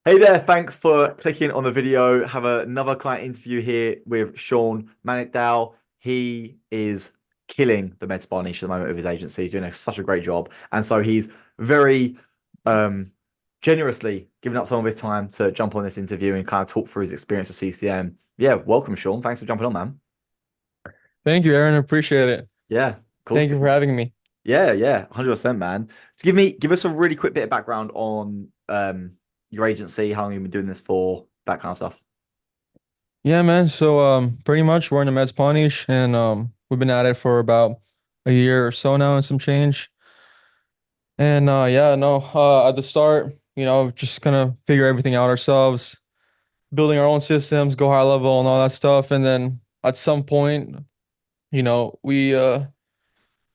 Hey there, thanks for clicking on the video. Have another client interview here with Sean Manitdale. He is killing the med spa niche at the moment with his agency. He's doing such a great job. And so he's very um, generously giving up some of his time to jump on this interview and kind of talk through his experience with CCM. Yeah, welcome, Sean. Thanks for jumping on, man. Thank you, Aaron. Appreciate it. Yeah, of course, Thank you for dude. having me. Yeah, 100%, man. So give us a really quick bit of background on your agency, how long you've been doing this for, that kind of stuff. Yeah, man. So pretty much we're in the Meds Punish and we've been at it for about a year or so now and some change. And yeah, no, at the start, just gonna figure everything out ourselves, building our own systems, go high level and all that stuff. And then at some point, we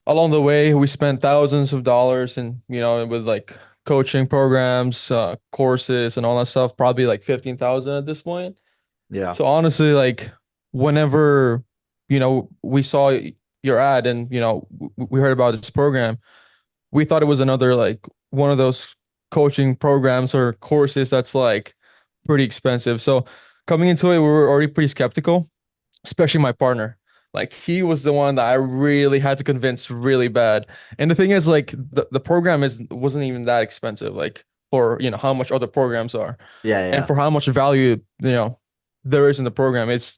along the way we spent thousands of dollars and with like coaching programs, courses and all that stuff, probably like 15,000 at this point. Yeah. So honestly, like whenever, we saw your ad and, we heard about this program, we thought it was another like one of those coaching programs or courses that's like pretty expensive. So coming into it, we were already pretty skeptical, especially my partner. Like he was the one that I really had to convince really bad. And the thing is, like the program wasn't even that expensive, like for how much other programs are. And Yeah. for how much value there is in the program, it's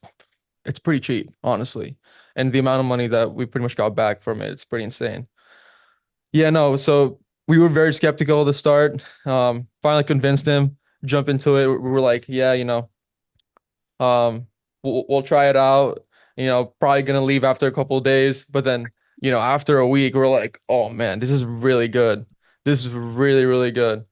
pretty cheap, honestly. And the amount of money that we pretty much got back from it, it's pretty insane. Yeah, no, so we were very skeptical at the start. Finally convinced him, jump into it. We were like, yeah, we'll try it out. Probably gonna leave after a couple of days, but then after a week, we're like, oh man, this is really good. This is really, really good.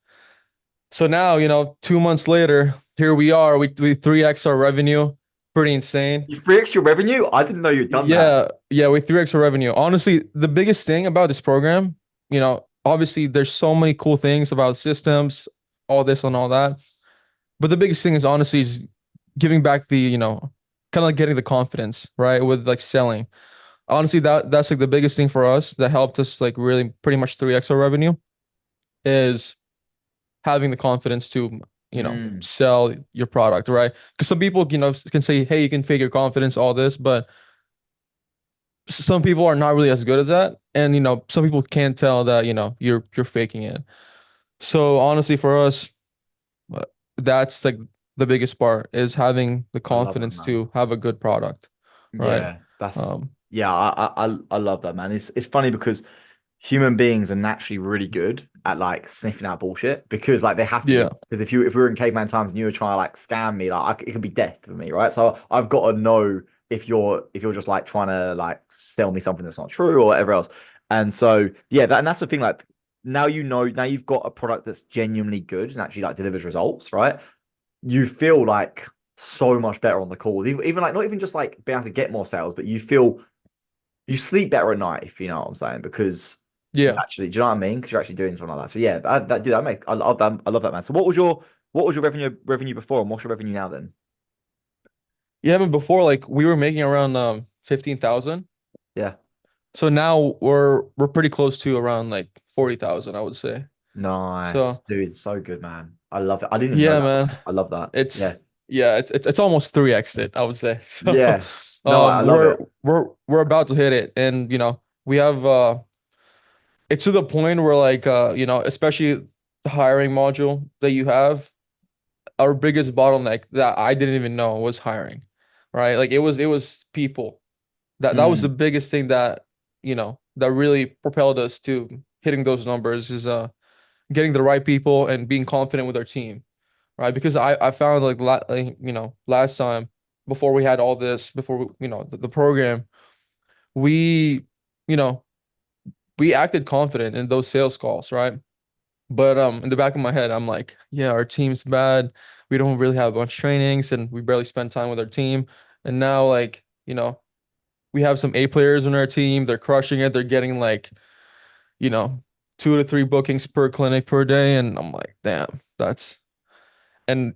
So now, 2 months later, here we are. We 3x our revenue. Pretty insane. You've 3x your revenue? I didn't know you'd done that. Yeah, we 3x our revenue. Honestly, the biggest thing about this program, obviously there's so many cool things about systems, all this and all that. But the biggest thing is honestly is giving back the, kind of like getting the confidence, right? With like selling. Honestly, that's like the biggest thing for us that helped us like really pretty much 3x our revenue is having the confidence to Mm. sell your product, right? Because some people can say, hey, you can fake your confidence, all this, but some people are not really as good at that, and some people can't tell that you're faking it. So honestly for us, uh, that's like the biggest part is having the I love that, confidence man. to have a good product, right? Yeah, that's um yeah, I love that, man. It's funny because human beings are naturally really good at like sniffing out bullshit because like they have to be. yeah, Because if we were in caveman times and you were trying to like scam me, like it could be death for me, right? So I've got to know if you're just like trying to like sell me something that's not true or whatever else. And so yeah, and that's the thing. Like now you've got a product that's genuinely good and actually like delivers results, right? You feel like so much better on the calls. Even like not even just like being able to get more sales, but you sleep better at night, if you know what I'm saying, because you yeah, actually, do you know what I mean? Because you're actually doing something like that. So yeah, dude, that makes I love that, man. So what was your revenue before, and what's your revenue now then? yeah. But before, like we were making around 15,000. Yeah, So now we're pretty close to around like 40,000, I would say. nice, So dude, so good, man. I love it. I didn't even know yeah, that. man. I love that. It's Yeah, yeah, it's almost 3x it, I would say. So yeah. No, I love we're it. we're about to hit it. And we have it's to the point where like especially the hiring module that you have, our biggest bottleneck that I didn't even know was hiring. Right? Like it was people. That was the Mm, biggest thing that really propelled us to hitting those numbers is getting the right people and being confident with our team, right? Because I found like last time before we had all this, before the program, we you know we acted confident in those sales calls, right? But in the back of my head, I'm like, yeah, our team's bad. We don't really have a bunch of trainings, and we barely spend time with our team. And now, like, we have some A players on our team. They're crushing it. They're getting like, you know, 2 to 3 bookings per clinic per day. And I'm like, damn, and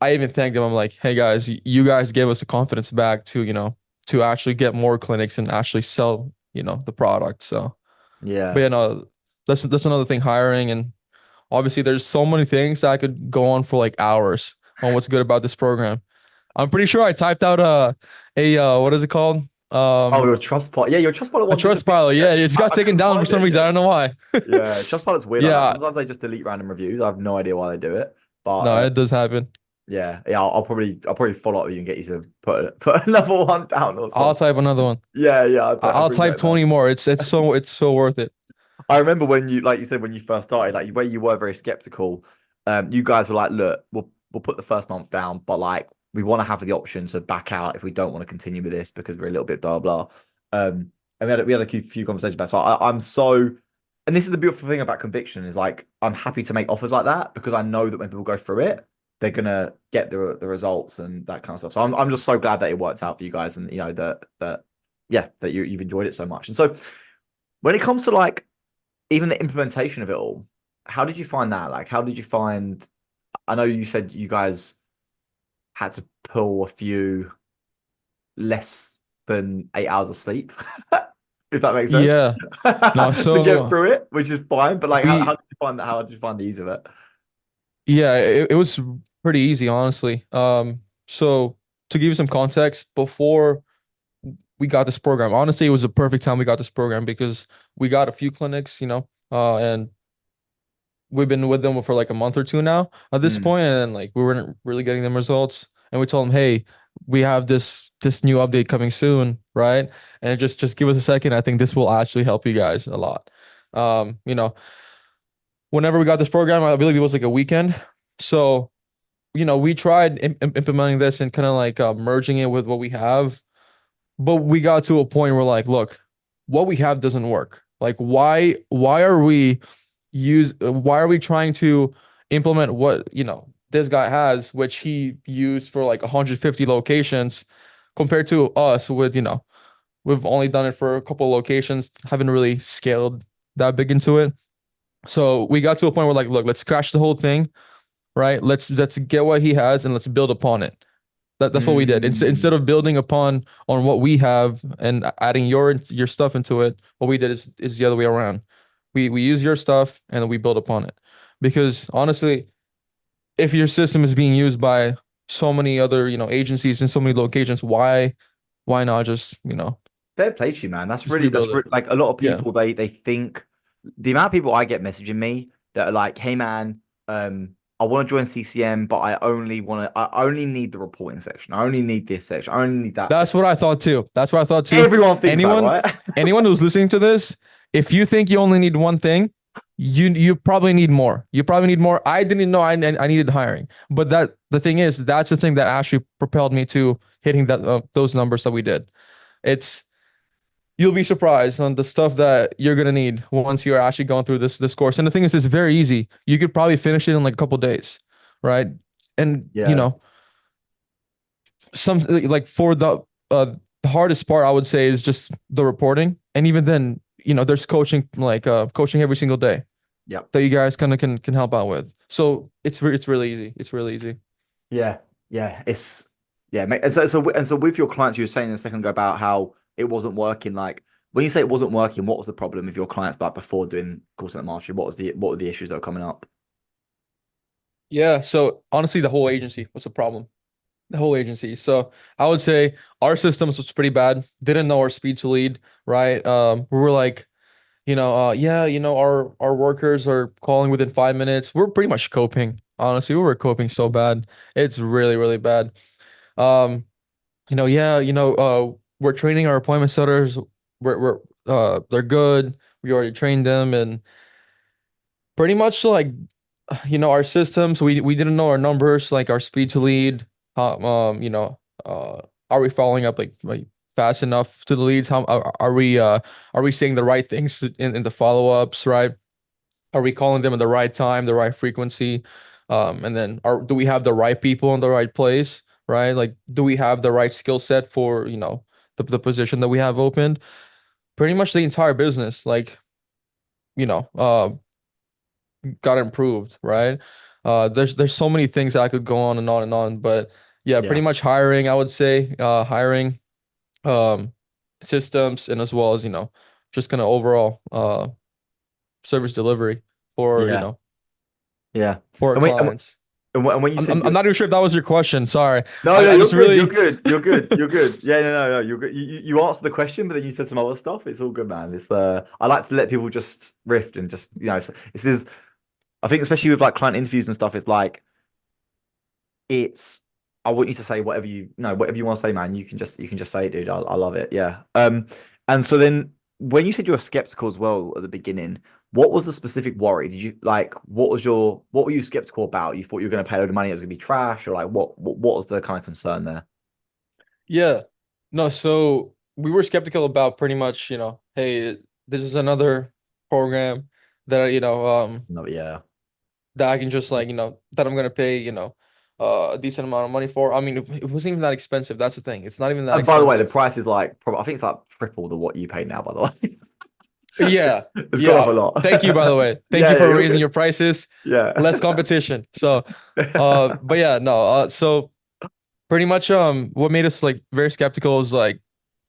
I even thanked them. I'm like, hey guys, you guys gave us the confidence back to, to actually get more clinics and actually sell, the product. So, but yeah. yeah, no, that's another thing, hiring and Obviously, there's so many things that I could go on for like hours on what's good about this program. I'm pretty sure I typed out a what is it called? Oh, Um, your Trustpilot. Yeah, your Trustpilot a one trust disappeared. pilot. Yeah, it just got I taken couldn't down for find some it reason. I again. don't know why. Yeah, Trustpilot's weird like that. Yeah, Sometimes they just delete random reviews. I have no idea why they do it. But no, it does happen. yeah, I'll probably follow up with you and get you to put another one down or I'll something. type another one. Yeah, I I'll type appreciate that. 20 more. It's so worth it. I remember when you, like you said, when you first started, like where you were very skeptical. You guys were like, look, we'll put the first month down, but like we want to have the option to back out if we don't want to continue with this because we're a little bit blah blah. And we had a few conversations about it. So I'm so, and this is the beautiful thing about conviction is like I'm happy to make offers like that because I know that when people go through it, they're gonna get the results and that kind of stuff. So I'm just so glad that it worked out for you guys and you know that yeah that you've enjoyed it so much. And so when it comes to like even the implementation of it all, how did you find that? Like, how did you find? I know you said you guys had to pull a few less than 8 hours of sleep, if that makes sense, Yeah. No, to get so through it, which is fine. But like, how we did you find that? How did you find the ease of it? yeah, it was pretty easy, honestly. So to give you some context, before we got this program, honestly, it was a perfect time we got this program because we got a few clinics, and we've been with them for like a month or two now at this Mm. point, and like we weren't really getting them results. And we told them, hey, we have this new update coming soon, right? And just give us a second. I think this will actually help you guys a lot. Whenever we got this program, I believe it was like a weekend. So, we tried implementing this and kind of like merging it with what we have, but we got to a point where like, look, what we have doesn't work. Like, why are we trying to implement what, this guy has, which he used for like 150 locations compared to us with, we've only done it for a couple of locations, haven't really scaled that big into it. So we got to a point where like, look, let's crash the whole thing, right? Let's get what he has and let's build upon it. That's what we did. Instead Mm. of building on what we have and adding your stuff into it, what we did is the other way around. We use your stuff and then we build upon it. Because honestly, if your system is being used by so many other, agencies in so many locations, why not just, Fair play to you, man. just rebuild it? Like a lot of Yeah. people. They think the amount of people I get messaging me that are like, "Hey, man, I want to join CCM, but I only need the reporting section. I only need this section. I only need that That's section." what I thought too. That's what I thought too. Everyone thinks that, Anyone, right? anyone who's listening to this, if you think you only need one thing, you probably need more. You probably need more. I didn't know I needed hiring, but the thing is, that's the thing that actually propelled me to hitting those numbers that we did. It's You'll be surprised on the stuff that you're gonna need once you're actually going through this course. And the thing is, it's very easy. You could probably finish it in like a couple days, right? And Yeah, some like for the hardest part I would say is just the reporting. And even then, there's coaching coaching every single day yep, that you guys kind of can help out with. So it's really easy. It's really easy. yeah, yeah. It's yeah, mate. And so with your clients, you were saying a second ago about how it wasn't working. Like when you say it wasn't working, what was the problem with your clients? Like before doing course center mastery, what were the issues that were coming up? Yeah. So honestly, the whole agency was a problem. The whole agency. So I would say our systems was pretty bad. Didn't know our speed to lead, right? We were like, yeah, our workers are calling within 5 minutes. We're pretty much coping. Honestly, we were coping so bad. It's really, really bad. Um, yeah, we're training our appointment setters. They're good. We already trained them, and pretty much like, our systems. We didn't know our numbers, like our speed to lead. Are we following up like fast enough to the leads? How are we saying the right things in the follow-ups, right? Are we calling them at the right time, the right frequency? And then do we have the right people in the right place, right? Like, do we have the right skill set for, the position that we have opened? Pretty much the entire business, like, you know, uh, got improved, right? There's so many things that I could go on and on and on, but yeah, pretty Yeah, much hiring, I would say, hiring, um, systems, and as well as, just kind of overall, service delivery for, yeah. Yeah. for our And when, clients. and when you I'm, said I'm I'm you're not even sure if that was your question. Sorry. no, I, no, I you're just good. You're really, good. You're good. You're good. Yeah, no, you're good. You answered the question, but then you said some other stuff. It's all good, man. It's I like to let people just riff and just this is I think especially with like client interviews and stuff. It's like it's I want you to say whatever whatever you want to say, man. You can just say it, dude. I love it. Yeah. And so then when you said you were skeptical as well at the beginning, what was the specific worry? Did you like what were you skeptical about? You thought you were going to pay a load of money, it was going to be trash, or like what was the kind of concern there? yeah. No, so we were skeptical about pretty much, hey, this is another program that, No, yeah. that I can just like, that I'm gonna pay, a decent amount of money for. I mean, it wasn't even that expensive. That's the thing. It's not even that And by the way, the expensive. price is like probably I think it's like triple the what you pay now. By the way, Yeah, it's gone up yeah. a lot. Thank you, by the way. Thank you Yeah, for you're raising good. your prices. Less Yeah, competition. So, but yeah, no. So pretty much, what made us like very skeptical is like,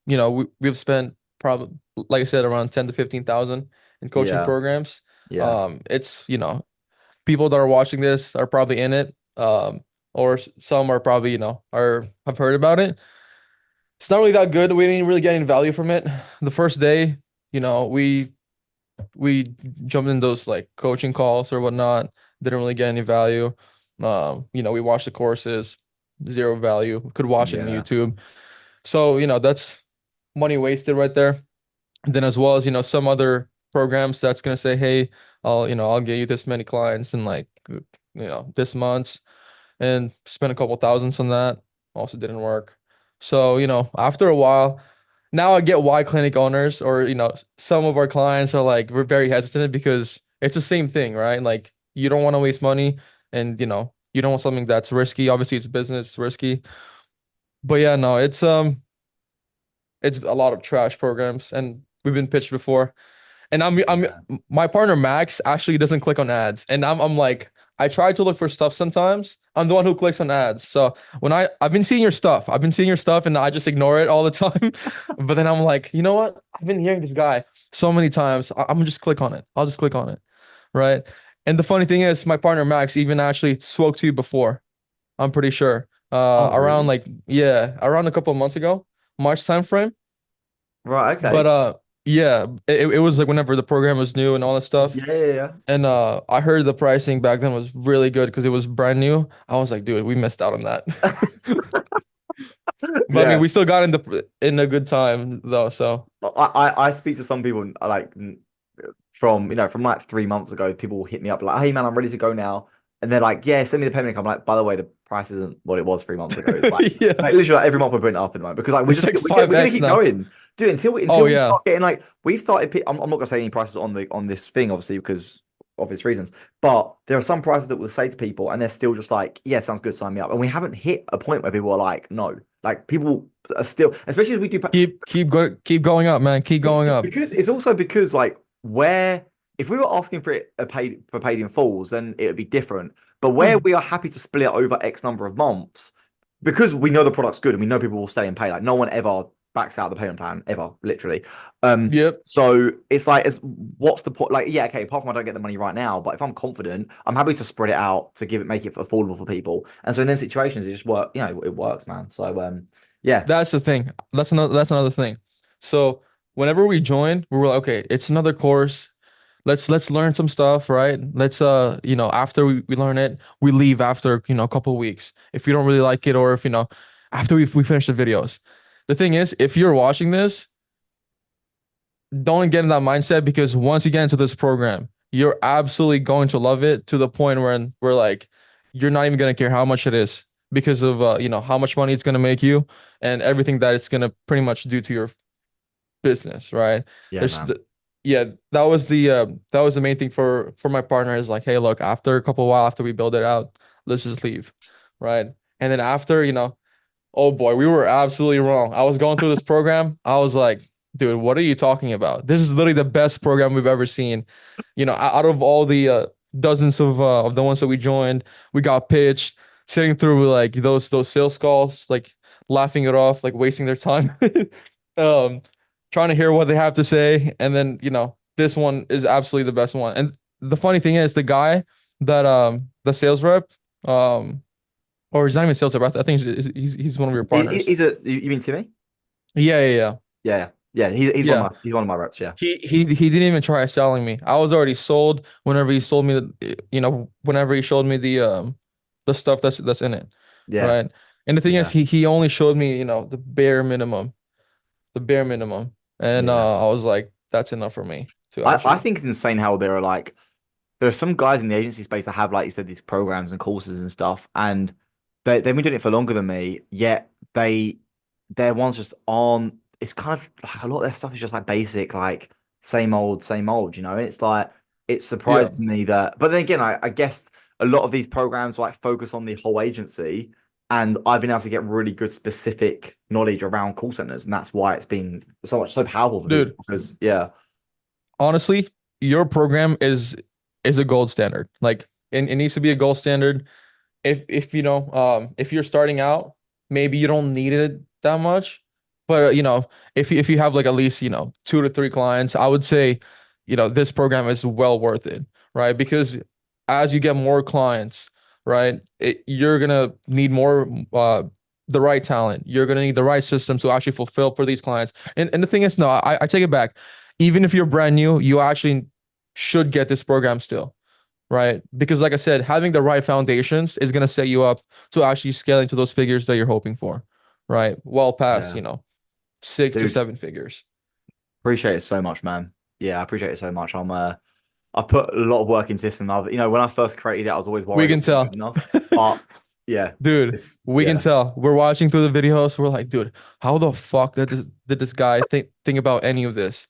we've spent probably, like I said, around 10 to 15,000 in coaching yeah, programs. yeah, It's, people that are watching this are probably in it. Or some are probably, are have heard about it. It's not really that good. We didn't really get any value from it. The first day, you know, we we jumped in those like coaching calls or whatnot. Didn't really get any value. We watched the courses, zero value. Could watch it on yeah, YouTube. So, that's money wasted right there. And then as well as, some other programs that's gonna say, hey, I'll get you this many clients in like, this month and spent a couple thousands on that. Also didn't work. So, after a while, now I get why clinic owners or, some of our clients are like, we're very hesitant because it's the same thing, right? Like you don't want to waste money and, you don't want something that's risky. Obviously it's business, it's risky. But yeah, no, it's a lot of trash programs and we've been pitched before. And I'm yeah. my partner Max actually doesn't click on ads. And I'm like, I try to look for stuff sometimes. I'm the one who clicks on ads. So when I've been seeing your stuff, and I just ignore it all the time. But then I'm like, you know what? I've been hearing this guy so many times. I'm gonna just click on it. I'll just click on it. Right. And the funny thing is, my partner Max even actually spoke to you before. I'm pretty sure. Oh, Around really? like, yeah, around a couple of months ago, March time frame. Right. But Okay. yeah, it was like whenever the program was new and all that stuff. Yeah, yeah, And I heard the pricing back then was really good because it was brand new. I was like, dude, we missed out on that. yeah. But I mean, Yeah. we still got in a good time though. So I speak to some people like from from like 3 months ago. People will hit me up like, "Hey man, I'm ready to go now," and they're like, "Yeah, send me the payment link." I'm like, "By the way, the price isn't what it was 3 months ago. It's yeah, like literally like, every month we're putting it up at the moment because like it's like we're gonna 5x keep now. going, dude. Oh Until we yeah. start getting like we've started. I'm not gonna say any prices on the on this thing obviously because obvious reasons, but there are some prices that we'll say to people and they're still just like, "Yeah, sounds good, sign me up." And we haven't hit a point where people are like, "No." Like people are still, especially as we do. Keep going up, man. Keep going up. It's also because like where if we were asking for it paid in fulls, then it would be different. But where Hmm. we are happy to split it over X number of months, because we know the product's good and we know people will stay and pay. Like no one ever backs out the payment plan ever, literally. Yep. So it's what's the point? Like, yeah, okay, apart from I don't get the money right now, but if I'm confident, I'm happy to spread it out to make it affordable for people. And so in them situations, it just work, it works, man. So yeah, That's the thing. That's another thing. So whenever we joined, we were like, okay, it's another course. Let's learn some stuff, right? Let's after we learn it, we leave after, a couple of weeks. If you don't really like it, or if after we finish the videos. The thing is, if you're watching this, don't get in that mindset because once you get into this program, you're absolutely going to love it to the point where we're like, you're not even gonna care how much it is because of how much money it's gonna make you and everything that it's gonna pretty much do to your business, right? yeah, There's man. the Yeah, that was the main thing for my partner is like, hey, look, after a couple of while after we build it out, let's just leave, right? And then after, oh boy, we were absolutely wrong. I was going through this program. I was like, dude, what are you talking about? This is literally the best program we've ever seen. Out of all the dozens of the ones that we joined, we got pitched, sitting through like those sales calls, like laughing it off, like wasting their time, um, trying to hear what they have to say, and then this one is absolutely the best one. And the funny thing is, the guy. that the sales rep, um or he's not even sales rep. I think he's one of your partners. He's a you mean Timmy? Yeah, yeah, yeah. Yeah, yeah. Yeah. He's one of my reps. Yeah, He didn't even try selling me. I was already sold whenever he sold me whenever he showed me the stuff that's in it. yeah, Right. And the thing is yeah, he only showed me, the bare minimum. The bare minimum. And yeah. I was like, that's enough for me to I actually. think it's insane how there are some guys in the agency space that have, like you said, these programs and courses and stuff, and they've been doing it for longer than me. Yet their ones just aren't. It's kind of like a lot of their stuff is just like basic, like same old. You know, it's like it Yeah. surprises me that. But then again, I guess a lot of these programs like focus on the whole agency, and I've been able to get really good specific knowledge around call centers, and that's why it's been so powerful for people Dude, because yeah, honestly, your program is a gold standard. Like it needs to be a gold standard. If if you're starting out, maybe you don't need it that much, but if you have like at least 2 to 3 clients, I would say this program is well worth it, right? Because as you get more clients, right, you're gonna need more the right talent. You're gonna need the right system to actually fulfill for these clients. And the thing is, no, I take it back. Even if you're brand new, you actually should get this program still, right? Because like I said, having the right foundations is gonna set you up to actually scale into those figures that you're hoping for, right? Well past, yeah, six to dude. seven figures. Appreciate it so much, man. Yeah, I appreciate it so much. I put a lot of work into this, and when I first created it, I was always We worried it can wasn't good tell. enough. But yeah, Dude, it's we can yeah, tell. We're watching through the videos. We're like, dude, how the fuck did this guy think about any of this?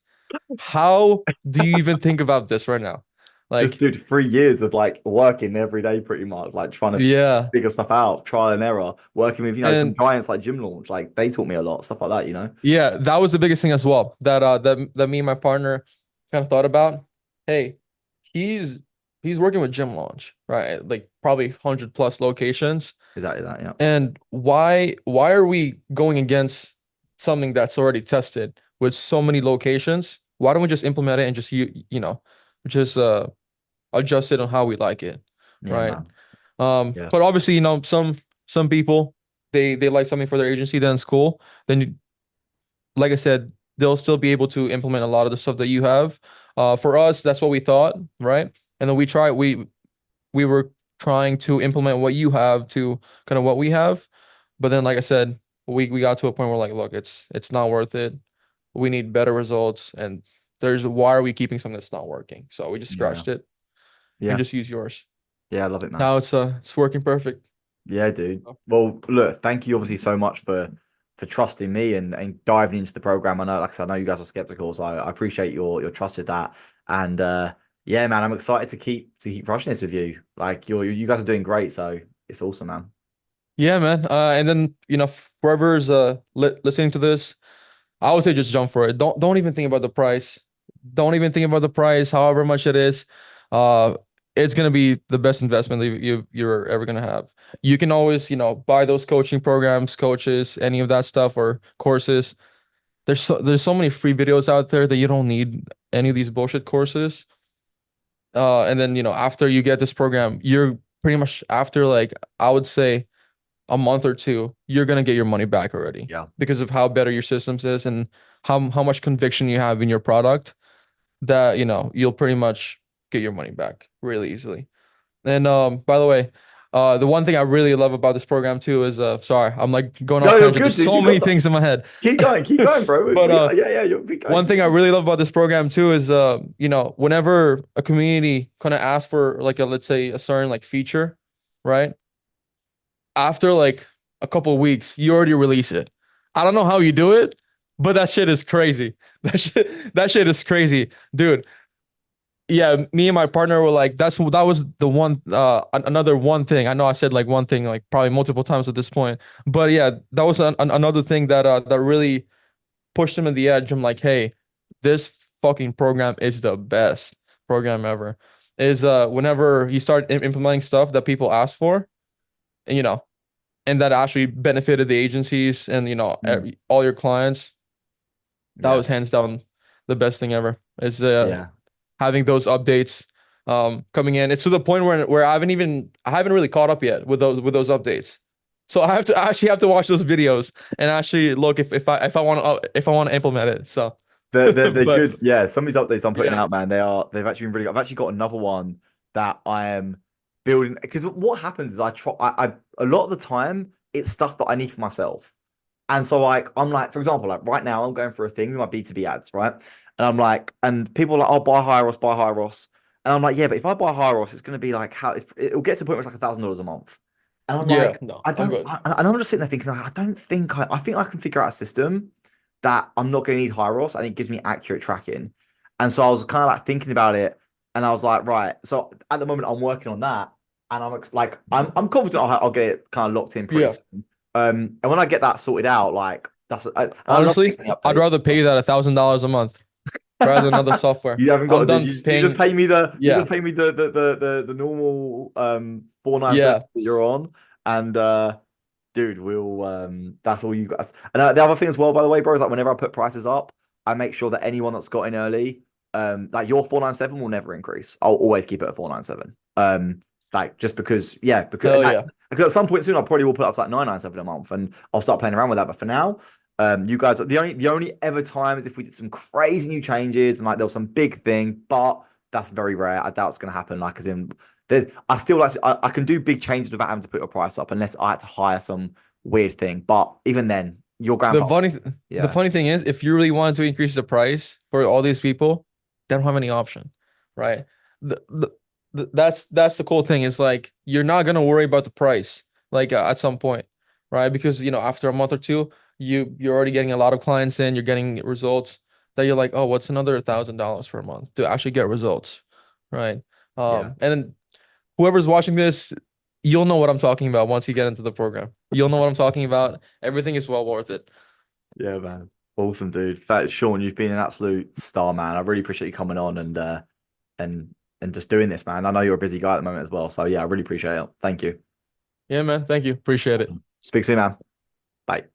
How do you even think about this right now? just Like, did 3 years of like working every day, pretty much, like trying to yeah. figure stuff out, trial and error, working with some And giants like Gym Launch, like they taught me a lot, stuff like that. yeah, that was the biggest thing as well. That me and my partner kind of thought about. Hey, he's he's working with gym launch, right? Like probably 100 plus locations. Exactly that. Yeah, And why are we going against something that's already tested with so many locations? Why don't we just implement it and just just adjust it on how we like it, yeah, right? man. Yeah, But obviously, some people they like something for their agency, then it's cool. Then like I said, they'll still be able to implement a lot of the stuff that you have. For us, that's what we thought, right? And then we were trying to implement what you have to kind of what we have. But then, like I said, we got to a point where like, look, it's not worth it. We need better results, and why are we keeping something that's not working? So we just yeah, scratched it and yeah, just use yours. yeah. I love it, man. Now it's working perfect. Yeah, dude. Well, look, thank you obviously so much for trusting me and diving into the program. I know, like I said, I know you guys are skeptical, so I appreciate your trust with that. And yeah, man, I'm excited to keep rushing this with you. Like you guys are doing great, so it's awesome, man. Yeah, man. And then whoever's listening to this, I would say just jump for it. Don't even think about the price. Don't even think about the price, however much it is. Uh, it's gonna be the best investment that you're ever gonna have. You can always, buy those coaching programs, coaches, any of that stuff or courses. There's so many free videos out there that you don't need any of these bullshit courses. And then, after you get this program, you're pretty much after like I would say a month or two, you're gonna get your money back already Yeah, because of how better your systems is and how much conviction you have in your product that you'll pretty much get your money back really easily. And by the way, the one thing I really love about this program too is sorry, I'm like going off no, you're tangent. good, There's dude. so You got many some. things in my head. Keep going, bro. But Yeah, yeah, you'll be going. one thing I really love about this program too is whenever a community kind of asks for like a let's say a certain like feature, right? After like a couple of weeks, you already release it. I don't know how you do it, but that shit is crazy. That shit is crazy, dude. Yeah, me and my partner were like, that was the one another one thing. I know I said like one thing like probably multiple times at this point, but yeah, that was another thing that really pushed him in the edge. I'm like, hey, this fucking program is the best program ever. Is whenever you start implementing stuff that people ask for, you know, and that actually benefited the agencies and Mm, all your clients. That yeah, was hands down the best thing ever. Is yeah, having those updates. coming in. It's to the point where I haven't really caught up yet with those updates. So I actually have to watch those videos and actually look if I want to implement it. So, They're but good. Yeah, some of these updates I'm putting yeah, out, man, they've actually been really good. I've actually got another one that I am building because what happens is I a lot of the time it's stuff that I need for myself. And so like I'm like, for example, like right now I'm going for a thing with my B2B ads, right? And I'm like, and people are like, oh, buy Hyros, buy Hyros. And I'm like, yeah, but if I buy Hyros, it's gonna be like it'll get to the point where it's like $1,000 a month. And I'm yeah, like, no, I I'm don't good. and I'm just sitting there thinking, like, I don't think I think I can figure out a system that I'm not gonna need Hyros and it gives me accurate tracking. And so I was kind of like thinking about it and I was like, right. So at the moment I'm working on that and I'm confident I'll get it kind of locked in pretty Yeah. soon. And when I get that sorted out, like I love Honestly, getting the I'd updates. rather pay you that $1,000 a month rather than another software. You haven't got I'm to. done You just paying. pay me you just Yeah, pay me the normal 497 yeah. that you're on, and dude, we'll that's all you guys. And the other thing as well, by the way, bro, is like whenever I put prices up, I make sure that anyone that's got in early, like your 497 will never increase. I'll always keep it at 497. Like just because, yeah, Hell yeah. because at some point soon I probably will put up to like 997 a month, and I'll start playing around with that. But for now. You guys, the only ever time is if we did some crazy new changes and like there was some big thing, but that's very rare. I doubt it's gonna happen. Like as in, I still like I can do big changes without having to put a price up unless I had to hire some weird thing. But even then, your The grandfather, funny th- the yeah, funny thing is, if you really wanted to increase the price for all these people, they don't have any option, right? The, the, that's the cool thing. Is like you're not gonna worry about the price, like at some point, right? Because after a month or two, you're already getting a lot of clients in, you're getting results that you're like, oh, what's another $1,000 for a month to actually get results, right? yeah, And then whoever's watching this, you'll know what I'm talking about once you get into the program. You'll know what I'm talking about. Everything is well worth it. yeah, man, awesome, dude. In fact, Sean, you've been an absolute star, man. I really appreciate you coming on and and just doing this, man. I know you're a busy guy at the moment as well, so yeah, I really appreciate it. Thank you. Yeah, man. Thank you. Appreciate it. Speak soon, man. Bye.